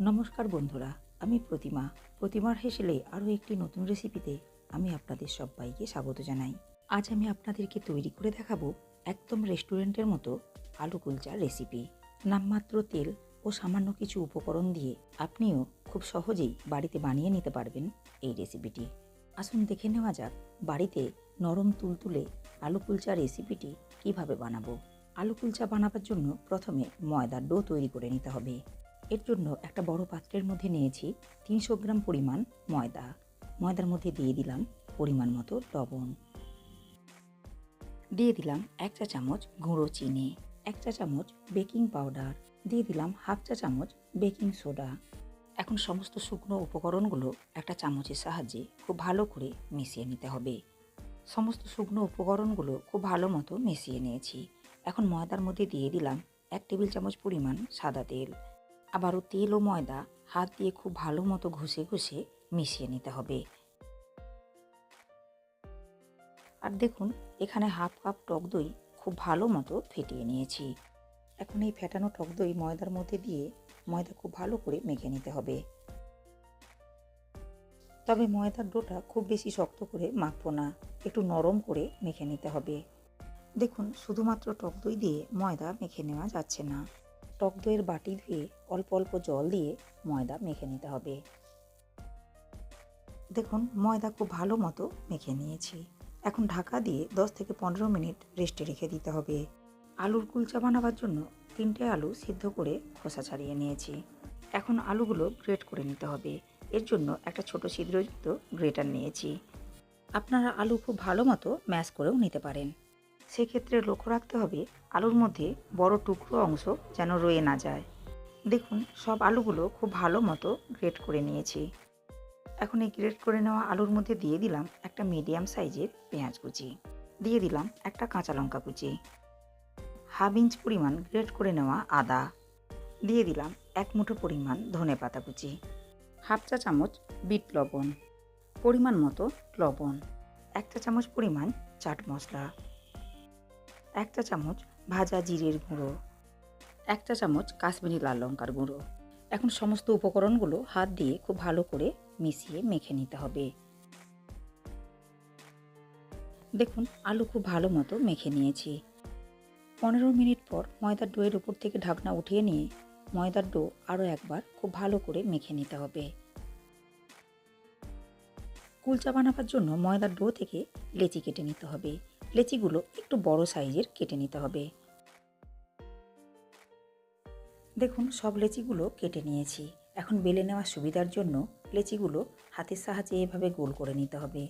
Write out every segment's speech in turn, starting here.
নমস্কার বন্ধুরা, আমি প্রতিমার হেসেলে আরও একটি নতুন রেসিপিতে আমি আপনাদের সবাইকে স্বাগত জানাই। আজ আমি আপনাদেরকে তৈরি করে দেখাবো একদম রেস্টুরেন্টের মতো আলু কুলচার রেসিপি। নামমাত্র তেল ও সামান্য কিছু উপকরণ দিয়ে আপনিও খুব সহজেই বাড়িতে বানিয়ে নিতে পারবেন এই রেসিপিটি। আসুন দেখে নেওয়া যাক বাড়িতে নরম তুলতুলে আলু কুলচা রেসিপিটি কিভাবে বানাবো। আলু কুলচা বানাবার জন্য প্রথমে ময়দার ডো তৈরি করে নিতে হবে। এর জন্য একটা বড় পাত্রের মধ্যে নিয়েছি 300 গ্রাম পরিমাণ ময়দা। ময়দার মধ্যে দিয়ে দিলাম পরিমাণ মতো লবণ, দিয়ে দিলাম 1 চা চামচ গুঁড়ো চিনি, 1 চা চামচ বেকিং পাউডার, দিয়ে দিলাম 1/2 চা চামচ বেকিং সোডা। এখন সমস্ত শুকনো উপকরণগুলো একটা চামচের সাহায্যে খুব ভালো করে মিশিয়ে নিতে হবে। সমস্ত শুকনো উপকরণগুলো খুব ভালো মতো মিশিয়ে নিয়েছি। এখন ময়দার মধ্যে দিয়ে দিলাম 1 টেবিল চামচ পরিমাণ সাদা তেল। আবারও তেল ও ময়দা হাত দিয়ে খুব ভালো মতো ঘষে ঘষে মিশিয়ে নিতে হবে। আর দেখুন, এখানে 1/2 কাপ টক দই খুব ভালো মতো ফেটিয়ে নিয়েছি। এখন এই ফেটানো টক দই ময়দার মধ্যে দিয়ে ময়দা খুব ভালো করে মেখে নিতে হবে। তবে ময়দার ডোটা খুব বেশি শক্ত করে মাখবো না, একটু নরম করে মেখে নিতে হবে। দেখুন, শুধুমাত্র টক দই দিয়ে ময়দা মেখে নেওয়া যাচ্ছে না। টক দইয়ের বাটি ধুয়ে অল্প অল্প জল দিয়ে ময়দা মেখে নিতে হবে। দেখুন, ময়দা খুব ভালো মতো মেখে নিয়েছি। এখন ঢাকা দিয়ে 10 থেকে 15 মিনিট রেস্টে রেখে দিতে হবে। আলুর কুলচা বানাবার জন্য 3টে আলু সিদ্ধ করে খোসা ছাড়িয়ে নিয়েছি। এখন আলুগুলো গ্রেট করে নিতে হবে। এর জন্য একটা ছোট ছিদ্রযুক্ত গ্রেটার নিয়েছি। আপনারা আলু খুব ভালো মতো ম্যাশ করেও নিতে পারেন। সেক্ষেত্রে লক্ষ্য রাখতে হবে আলুর মধ্যে বড় টুকরো অংশ যেন রয়ে না যায়। দেখুন, সব আলুগুলো খুব ভালো মতো গ্রেট করে নিয়েছি। এখন এই গ্রেট করে নেওয়া আলুর মধ্যে দিয়ে দিলাম একটা মিডিয়াম সাইজের পেঁয়াজ কুচি, দিয়ে দিলাম একটা কাঁচা লঙ্কা কুচি, 1/2 ইঞ্চ পরিমাণ গ্রেট করে নেওয়া আদা, দিয়ে দিলাম 1 মুঠো পরিমাণ ধনেপাতা কুচি, 1/2 চা চামচ বিট লবণ, পরিমাণ মতো লবণ, 1 চা চামচ পরিমাণ চাট মশলা, 1 চা চামচ ভাজা জিরের গুঁড়ো, 1 চা চামচ কাশ্মীরি লাল লঙ্কার গুঁড়ো। এখন সমস্ত উপকরণগুলো হাত দিয়ে খুব ভালো করে মিশিয়ে মেখে নিতে হবে। দেখুন, আলু খুব ভালো মতো মেখে নিয়েছি। 15 মিনিট পর ময়দার ডোয়ের উপর থেকে ঢাকনা উঠিয়ে নিয়ে ময়দার ডো আরও একবার খুব ভালো করে মেখে নিতে হবে। কুলচা বানাবার জন্য ময়দার ডো থেকে লেচি কেটে নিতে হবে। লেচিগুলো একটু বড় সাইজের কেটে নিতে হবে। দেখুন, সব লেচিগুলো কেটে নিয়েছি। এখন বেলে নেওয়ার সুবিধার জন্য লেচিগুলো হাতের সাহায্যে এভাবে গোল করে নিতে হবে।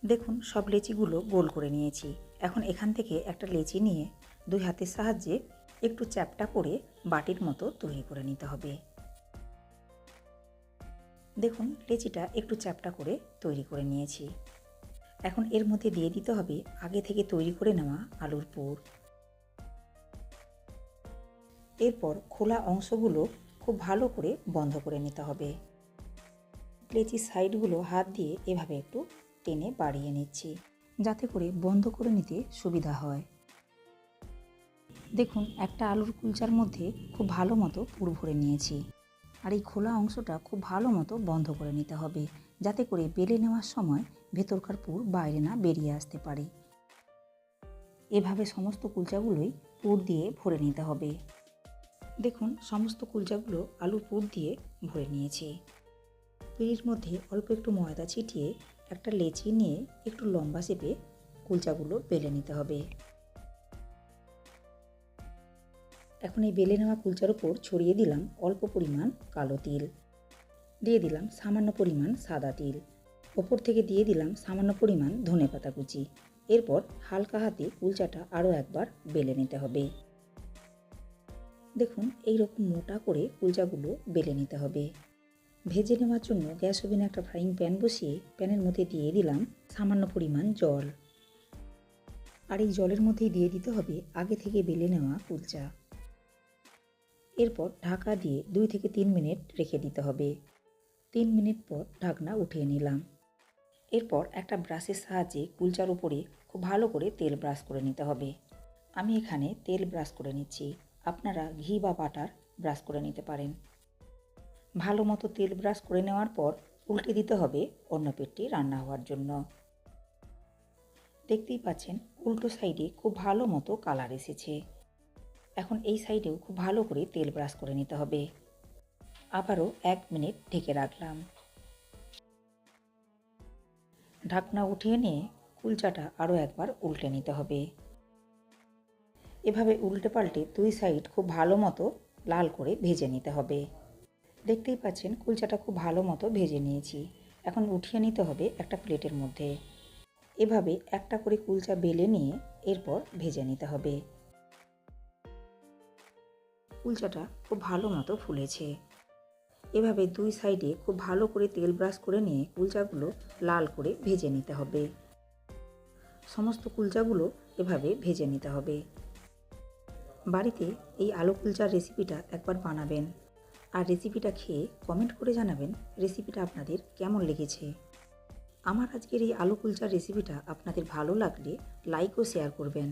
দেখুন, সব লেচিগুলো গোল করে নিয়েছি। এখন এখান থেকে একটা লেচি নিয়ে 2 হাতের সাহায্যে একটু চ্যাপ্টা করে বাটির মতো তৈরি করে নিতে হবে। দেখুন, লেচিটা একটু চ্যাপ্টা করে তৈরি করে নিয়েছি। এখন এর মধ্যে দিয়ে দিতে হবে আগে থেকে তৈরি করে নেওয়া আলুর পুর। এরপর খোলা অংশগুলো খুব ভালো করে বন্ধ করে নিতে হবে। লেচির সাইডগুলো হাত দিয়ে এভাবে একটু টেনে বাড়িয়ে নিচ্ছি, যাতে করে বন্ধ করে নিতে সুবিধা হয়। দেখুন, একটা আলুর কুলচার মধ্যে খুব ভালো মতো পুর ভরে নিয়েছি। আর এই খোলা অংশটা খুব ভালো মতো বন্ধ করে নিতে হবে, যাতে করে বেলে নেওয়ার সময় ভেতরকার পুর বাইরে না বেরিয়ে আসতে পারে। এভাবে সমস্ত কুলচাগুলোই পুর দিয়ে ভরে নিতে হবে। দেখুন, সমস্ত কুলচাগুলো আলুর পুর দিয়ে ভরে নিয়েছি। পিঁড়ির মধ্যে অল্প একটু ময়দা ছিটিয়ে একটা লেচি নিয়ে একটু লম্বা শেপে কুলচাগুলো বেলে নিতে হবে। এখন এই বেলে নেওয়া কুলচার উপর ছড়িয়ে দিলাম অল্প পরিমাণ কালো তিল, দিয়ে দিলাম সামান্য পরিমাণ সাদা তিল, ওপর থেকে দিয়ে দিলাম সামান্য পরিমাণ ধনেপাতা কুচি। এরপর হালকা হাতে কুলচাটা আরও একবার বেলে নিতে হবে। দেখুন, এই রকম মোটা করে কুলচাগুলো বেলে নিতে হবে। ভেজে নেওয়ার জন্য গ্যাস ওভেনে একটা ফ্রাইং প্যান বসিয়ে প্যানের মধ্যে দিয়ে দিলাম সামান্য পরিমাণ জল। আর এই জলের মধ্যেই দিয়ে দিতে হবে আগে থেকে বেলে নেওয়া কুলচা। এরপর ঢাকা দিয়ে 2 থেকে 3 মিনিট রেখে দিতে হবে। 3 মিনিট পর ঢাকনা উঠিয়ে নিলাম। এরপর একটা ব্রাশের সাহায্যে কুলচার উপরে খুব ভালো করে তেল ব্রাশ করে নিতে হবে। আমি এখানে তেল ব্রাশ করে নিচ্ছি। আপনারা ঘি বা বাটার ব্রাশ করে নিতে পারেন। ভালো মতো তেল ব্রাশ করে নেওয়ার পর উল্টে দিতে হবে অন্য পিঠটি রান্না হওয়ার জন্য। দেখতেই পাচ্ছেন উল্টো সাইডে খুব ভালো মতো কালার এসেছে। এখন এই সাইডেও খুব ভালো করে তেল ব্রাশ করে নিতে হবে। আবারও 1 মিনিট ঢেকে রাখলাম। ঢাকনা উঠিয়ে নিয়ে কুলচাটা আরও একবার উল্টে নিতে হবে। এভাবে উল্টে পাল্টে দুই সাইড খুব ভালো মতো লাল করে ভেজে নিতে হবে। দেখতেই পাচ্ছেন কুলচাটা খুব ভালো মতো ভেজে নিয়েছি। এখন উঠিয়ে নিতে হবে একটা প্লেটের মধ্যে। এভাবে একটা করে কুলচা বেলে নিয়ে এরপর ভেজে নিতে হবে। কুলচাটা খুব ভালো মতো ফুলেছে। এভাবে দুই সাইডে খুব ভালো করে তেল ব্রাশ করে নিয়ে কুলচাগুলো লাল করে ভেজে নিতে হবে। সমস্ত কুলচাগুলো এভাবে ভেজে নিতে হবে। বাড়িতে এই আলু কুলচার রেসিপিটা একবার বানাবেন আর রেসিপিটা খেয়ে কমেন্ট করে জানাবেন রেসিপিটা আপনাদের কেমন লেগেছে। আমার আজকের এই আলু কুলচার রেসিপিটা আপনাদের ভালো লাগলে লাইক ও শেয়ার করবেন।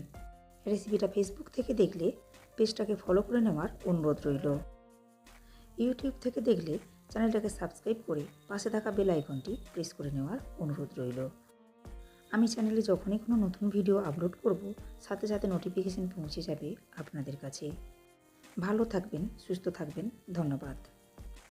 রেসিপিটা ফেসবুক থেকে দেখলে পেজটাকে ফলো করে নেওয়ার অনুরোধ রইল। ইউটিউব থেকে দেখলে চ্যানেলটাকে সাবস্ক্রাইব করে পাশে থাকা বেল আইকনটি প্রেস করে নেওয়ার অনুরোধ রইল। আমি চ্যানেলে যখনই কোনো নতুন ভিডিও আপলোড করব সাথে সাথে নোটিফিকেশন পৌঁছে যাবে আপনাদের কাছে। ভালো থাকবেন, সুস্থ থাকবেন। ধন্যবাদ।